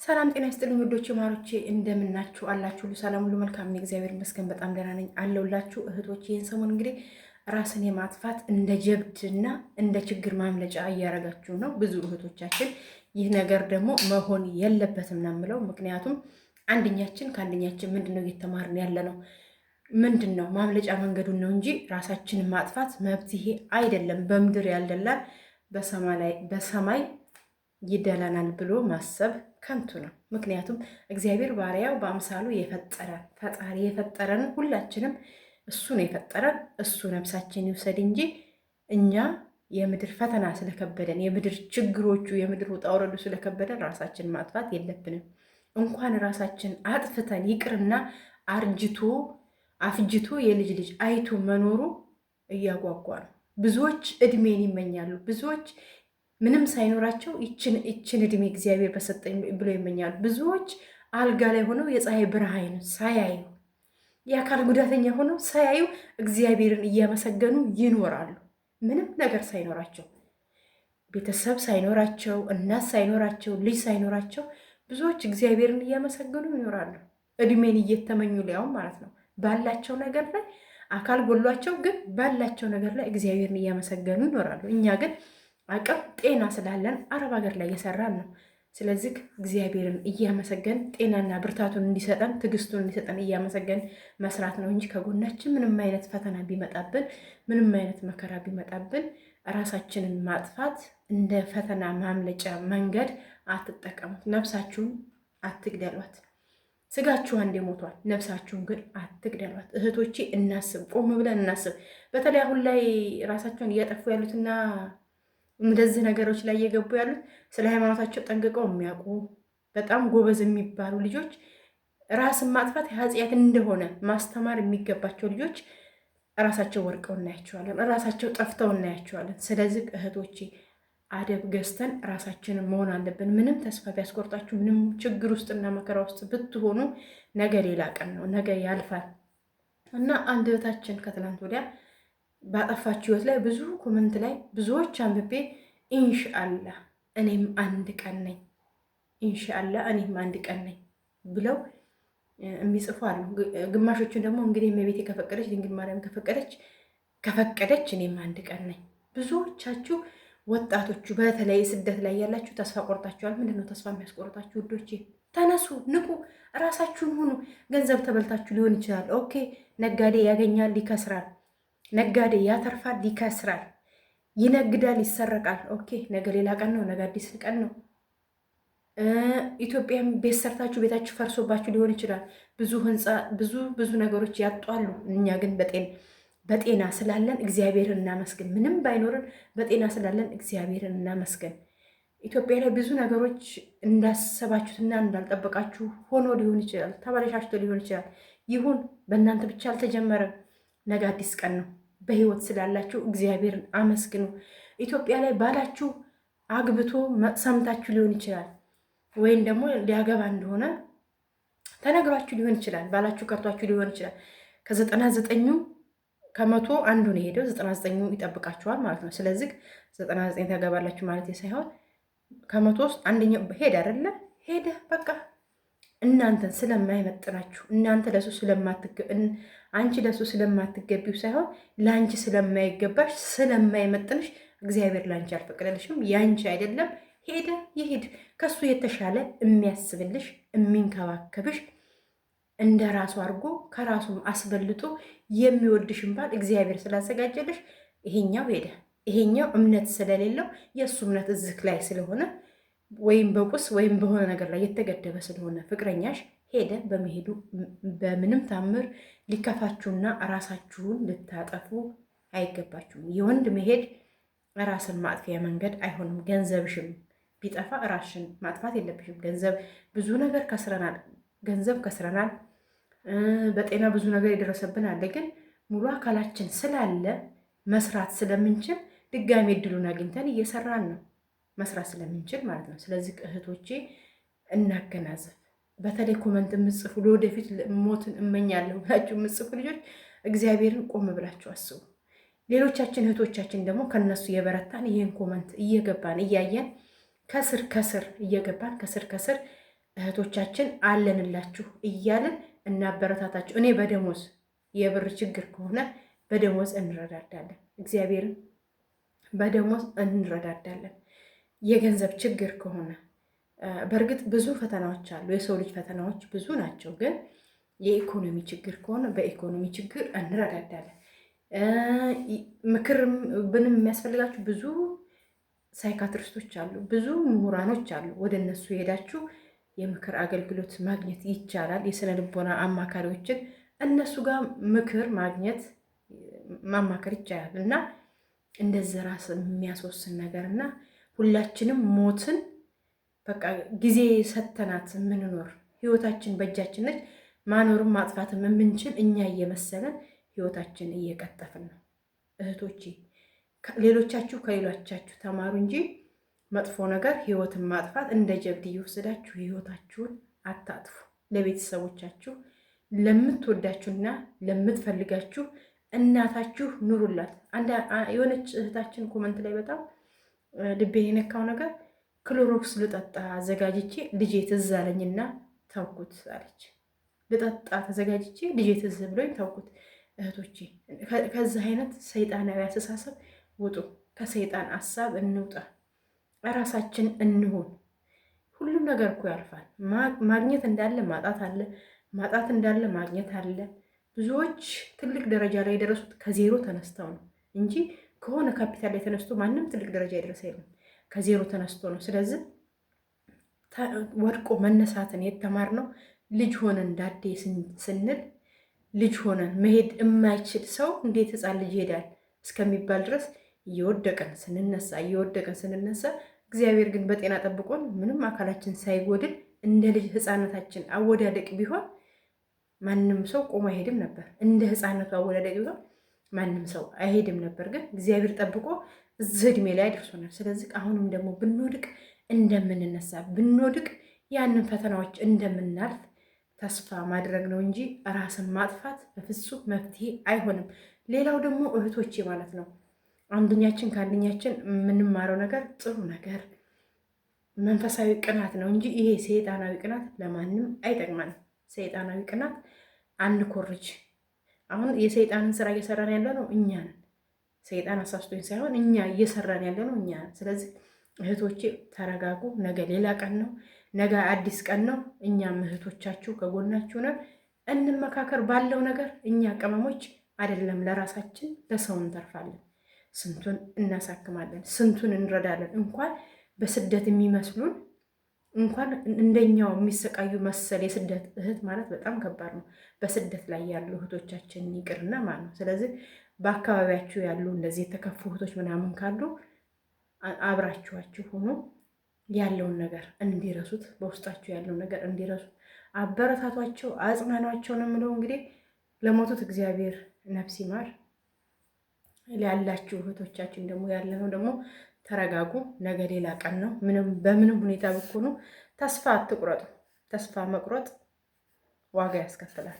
ሰላም ጤና ይስጥልኝ ውዶቼ ማሮቼ፣ እንደምናችሁ አላችሁ? ሁሉ ሰላም ሁሉ መልካም ነው፣ እግዚአብሔር ይመስገን በጣም ደህና ነኝ አለሁላችሁ። እህቶቼ ይህን ሰሞን እንግዲህ ራስን የማጥፋት እንደ ጀብድና እንደ ችግር ማምለጫ እያረጋችሁ ነው ብዙ እህቶቻችን። ይህ ነገር ደግሞ መሆን የለበትም ነው የምለው። ምክንያቱም አንደኛችን ከአንደኛችን ምንድነው እየተማርን ያለ ነው? ምንድነው ማምለጫ መንገዱን ነው እንጂ ራሳችንን ማጥፋት መብትሄ አይደለም። በምድር ያልደላል በሰማይ ይደላናል ብሎ ማሰብ ከንቱ ነው። ምክንያቱም እግዚአብሔር ባሪያው በአምሳሉ የፈጠረን ፈጣሪ የፈጠረን ሁላችንም እሱ ነው የፈጠረን። እሱ ነፍሳችን ይውሰድ እንጂ እኛ የምድር ፈተና ስለከበደን የምድር ችግሮቹ የምድር ውጣ ውረዱ ስለከበደን ራሳችን ማጥፋት የለብንም። እንኳን ራሳችን አጥፍተን ይቅርና አርጅቶ አፍጅቶ የልጅ ልጅ አይቶ መኖሩ እያጓጓ ነው። ብዙዎች እድሜን ይመኛሉ። ብዙዎች ምንም ሳይኖራቸው ይችን እድሜ እግዚአብሔር በሰጠኝ ብሎ ይመኛሉ። ብዙዎች አልጋ ላይ ሆነው የፀሐይ ብርሃን ሳያዩ የአካል ጉዳተኛ ሆነው ሳያዩ እግዚአብሔርን እያመሰገኑ ይኖራሉ። ምንም ነገር ሳይኖራቸው፣ ቤተሰብ ሳይኖራቸው፣ እናት ሳይኖራቸው፣ ልጅ ሳይኖራቸው ብዙዎች እግዚአብሔርን እያመሰገኑ ይኖራሉ። እድሜን እየተመኙ ሊያውም ማለት ነው። ባላቸው ነገር ላይ አካል ጎሏቸው፣ ግን ባላቸው ነገር ላይ እግዚአብሔርን እያመሰገኑ ይኖራሉ። እኛ ግን አቅም ጤና ስላለን አረብ ሀገር ላይ እየሰራን ነው። ስለዚህ እግዚአብሔርን እያመሰገን ጤናና ብርታቱን እንዲሰጠን ትዕግስቱን እንዲሰጠን እያመሰገን መስራት ነው እንጂ ከጎናችን ምንም አይነት ፈተና ቢመጣብን ምንም አይነት መከራ ቢመጣብን ራሳችንን ማጥፋት እንደ ፈተና ማምለጫ መንገድ አትጠቀሙት። ነፍሳችሁን አትግደሏት። ስጋችሁ አንዴ ሞቷል፣ ነፍሳችሁን ግን አትግደሏት። እህቶቼ እናስብ፣ ቆም ብለን እናስብ። በተለይ አሁን ላይ ራሳቸውን እያጠፉ ያሉትና እንደዚህ ነገሮች ላይ እየገቡ ያሉት ስለ ሃይማኖታቸው ጠንቅቀው የሚያውቁ በጣም ጎበዝ የሚባሉ ልጆች ራስን ማጥፋት ኃጢአት እንደሆነ ማስተማር የሚገባቸው ልጆች ራሳቸው ወርቀው እናያቸዋለን፣ ራሳቸው ጠፍተው እናያቸዋለን። ስለዚህ እህቶቼ አደብ ገዝተን ራሳችንን መሆን አለብን። ምንም ተስፋ ቢያስቆርጣችሁ፣ ምንም ችግር ውስጥና መከራ ውስጥ ብትሆኑ ነገ ሌላ ቀን ነው፣ ነገ ያልፋል እና አንድ እህታችን ከትላንት ወዲያ ባጠፋችሁ ህይወት ላይ ብዙ ኮመንት ላይ ብዙዎች አንብቤ ኢንሻአላህ እኔም አንድ ቀን ነኝ ኢንሻአላህ እኔም አንድ ቀን ነኝ ብለው የሚጽፉ አሉ። ግማሾቹን ደግሞ እንግዲህ እመቤቴ ከፈቀደች ድንግል ማርያም ከፈቀደች እኔም አንድ ቀን ነኝ። ብዙዎቻችሁ ወጣቶቹ በተለይ ስደት ላይ ያላችሁ ተስፋ ቆርጣችኋል። ምንድነው ተስፋ የሚያስቆርጣችሁ ውዶቼ? ተነሱ፣ ንቁ፣ ራሳችሁን ሁኑ። ገንዘብ ተበልታችሁ ሊሆን ይችላል። ኦኬ፣ ነጋዴ ያገኛል፣ ይከስራል። ነጋዴ ያተርፋል፣ ይከስራል። ይነግዳል፣ ይሰረቃል። ኦኬ፣ ነገ ሌላ ቀን ነው፣ ነገ አዲስ ቀን ነው። ኢትዮጵያም ቤት ሰርታችሁ ቤታችሁ ፈርሶባችሁ ሊሆን ይችላል። ብዙ ህንፃ ብዙ ነገሮች ያጧሉ። እኛ ግን በጤና ስላለን እግዚአብሔርን እናመስግን። ምንም ባይኖርን በጤና ስላለን እግዚአብሔርን እናመስግን። ኢትዮጵያ ላይ ብዙ ነገሮች እንዳሰባችሁትና እንዳልጠበቃችሁ ሆኖ ሊሆን ይችላል። ተበላሽቶ ሊሆን ይችላል። ይሁን፣ በእናንተ ብቻ አልተጀመረም። ነገ አዲስ ቀን ነው። በህይወት ስላላችሁ እግዚአብሔርን አመስግኑ። ኢትዮጵያ ላይ ባላችሁ አግብቶ ሰምታችሁ ሊሆን ይችላል፣ ወይም ደግሞ ሊያገባ እንደሆነ ተነግሯችሁ ሊሆን ይችላል። ባላችሁ ከርቷችሁ ሊሆን ይችላል። ከ99 ከመቶ አንዱ ነው የሄደው፣ 99 ይጠብቃችኋል ማለት ነው። ስለዚህ 99 ታገባላችሁ ማለት ሳይሆን ከመቶ ውስጥ አንደኛው ሄደ አይደለ? ሄደ በቃ። እናንተን ስለማይመጥናችሁ እናንተ ለሱ አንቺ ለሱ ስለማትገቢው ሳይሆን ለአንቺ ስለማይገባሽ ስለማይመጥንሽ እግዚአብሔር ለአንቺ አልፈቀደልሽም። ያንቺ አይደለም፣ ሄደ ይሄድ። ከሱ የተሻለ የሚያስብልሽ የሚንከባከብሽ እንደ ራሱ አድርጎ ከራሱም አስበልጦ የሚወድሽን ባል እግዚአብሔር ስላዘጋጀልሽ ይሄኛው ሄደ። ይሄኛው እምነት ስለሌለው የእሱ እምነት እዝክ ላይ ስለሆነ ወይም በቁስ ወይም በሆነ ነገር ላይ የተገደበ ስለሆነ ፍቅረኛሽ ሄደ። በመሄዱ በምንም ታምር ሊከፋችሁና ራሳችሁን ልታጠፉ አይገባችሁም። የወንድ መሄድ ራስን ማጥፊያ መንገድ አይሆንም። ገንዘብሽም ቢጠፋ ራስሽን ማጥፋት የለብሽም። ብዙ ነገር ከስረናል፣ ገንዘብ ከስረናል፣ በጤና ብዙ ነገር የደረሰብን አለ። ግን ሙሉ አካላችን ስላለ መስራት ስለምንችል ድጋሜ እድሉን አግኝተን እየሰራን ነው፣ መስራት ስለምንችል ማለት ነው። ስለዚህ እህቶቼ እናገናዘብ። በተለይ ኮመንት የምጽፉ ለወደፊት ሞትን እመኛለሁ ብላችሁ የምጽፉ ልጆች እግዚአብሔርን ቆም ብላችሁ አስቡ። ሌሎቻችን እህቶቻችን ደግሞ ከነሱ የበረታን ይህን ኮመንት እየገባን እያየን ከስር እየገባን ከስር እህቶቻችን አለንላችሁ እያልን እናበረታታችሁ። እኔ በደሞዝ የብር ችግር ከሆነ በደሞዝ እንረዳዳለን። እግዚአብሔርን በደሞዝ እንረዳዳለን። የገንዘብ ችግር ከሆነ በእርግጥ ብዙ ፈተናዎች አሉ። የሰው ልጅ ፈተናዎች ብዙ ናቸው። ግን የኢኮኖሚ ችግር ከሆነ በኢኮኖሚ ችግር እንረዳዳለን። ምክር ብንም የሚያስፈልጋችሁ ብዙ ሳይካትሪስቶች አሉ፣ ብዙ ምሁራኖች አሉ። ወደ እነሱ ሄዳችሁ የምክር አገልግሎት ማግኘት ይቻላል። የስነ ልቦና አማካሪዎችን እነሱ ጋር ምክር ማግኘት ማማከር ይቻላል። እና እንደዚህ ራስ የሚያስወስን ነገር እና ሁላችንም ሞትን በቃ ጊዜ ሰተናት የምንኖር ህይወታችን በእጃችን ነች። ማኖርም ማጥፋትም የምንችል እኛ እየመሰለን ህይወታችን እየቀጠፍን ነው። እህቶቼ ሌሎቻችሁ ከሌሎቻችሁ ተማሩ እንጂ መጥፎ ነገር ህይወትን ማጥፋት እንደ ጀብድ እየወሰዳችሁ ህይወታችሁን አታጥፉ። ለቤተሰቦቻችሁ ለምትወዳችሁና ለምትፈልጋችሁ እናታችሁ ኑሩላት። የሆነች እህታችን ኮመንት ላይ በጣም ልቤን የነካው ነገር ክሎሮክስ ልጠጣ አዘጋጅቼ ልጄ ትዝ አለኝና ተውኩት አለች። ልጠጣ ተዘጋጅቼ ልጄ ትዝ ብሎኝ ተውኩት። እህቶቼ ከዚህ አይነት ሰይጣናዊ አስተሳሰብ ውጡ። ከሰይጣን ሀሳብ እንውጣ። ራሳችን እንሆን። ሁሉም ነገር እኮ ያልፋል። ማግኘት እንዳለ ማጣት አለ፣ ማጣት እንዳለ ማግኘት አለ። ብዙዎች ትልቅ ደረጃ ላይ የደረሱት ከዜሮ ተነስተው ነው እንጂ ከሆነ ካፒታል ላይ ተነስቶ ማንም ትልቅ ደረጃ የደረሰ የለም። ከዜሮ ተነስቶ ነው። ስለዚህ ወድቆ መነሳትን የተማርነው ልጅ ሆነን እንዳዴ ስንል ልጅ ሆነን መሄድ የማይችል ሰው እንዴት ህፃን ልጅ ይሄዳል እስከሚባል ድረስ እየወደቀን ስንነሳ እግዚአብሔር ግን በጤና ጠብቆን ምንም አካላችን ሳይጎድል እንደ ልጅ ህፃነታችን አወዳደቅ ቢሆን ማንም ሰው ቆሞ አይሄድም ነበር። እንደ ህፃነቱ አወዳደቅ ቢሆን ማንም ሰው አይሄድም ነበር። ግን እግዚአብሔር ጠብቆ እዚህ እድሜ ላይ አድርሶናል። ስለዚህ አሁንም ደግሞ ብንወድቅ እንደምንነሳ ብንወድቅ ያንን ፈተናዎች እንደምናልፍ ተስፋ ማድረግ ነው እንጂ ራስን ማጥፋት በፍጹም መፍትሄ አይሆንም። ሌላው ደግሞ እህቶቼ ማለት ነው አንደኛችን ከአንደኛችን የምንማረው ነገር ጥሩ ነገር መንፈሳዊ ቅናት ነው እንጂ ይሄ ሰይጣናዊ ቅናት ለማንም አይጠቅማንም። ሰይጣናዊ ቅናት አንኮርጅ። አሁን የሰይጣንን ስራ እየሰራን ያለ ነው እኛ ነን። ሰይጣን አሳስቶኝ ሳይሆን እኛ እየሰራን ያለ ነው እኛ ነን። ስለዚህ እህቶቼ ተረጋጉ። ነገ ሌላ ቀን ነው። ነገ አዲስ ቀን ነው። እኛም እህቶቻችሁ ከጎናችሁ ነን። እንመካከር ባለው ነገር። እኛ ቅመሞች አይደለም ለራሳችን ለሰው እንተርፋለን። ስንቱን እናሳክማለን፣ ስንቱን እንረዳለን። እንኳን በስደት የሚመስሉን እንኳን እንደኛው የሚሰቃዩ መሰል የስደት እህት ማለት በጣም ከባድ ነው። በስደት ላይ ያሉ እህቶቻችን ይቅርና ማለት ነው። ስለዚህ በአካባቢያችሁ ያሉ እንደዚህ የተከፉ እህቶች ምናምን ካሉ አብራችኋችሁ ሆኖ ያለውን ነገር እንዲረሱት፣ በውስጣችሁ ያለውን ነገር እንዲረሱት አበረታቷቸው፣ አጽናኗቸው ነው የምለው። እንግዲህ ለሞቱት እግዚአብሔር ነፍስ ይማር። ያላችሁ እህቶቻችን ደግሞ ያለነው ደግሞ ተረጋጉ። ነገ ሌላ ቀን ነው። በምንም ሁኔታ ብትሆኑ ተስፋ አትቁረጡ። ተስፋ መቁረጥ ዋጋ ያስከፍላል።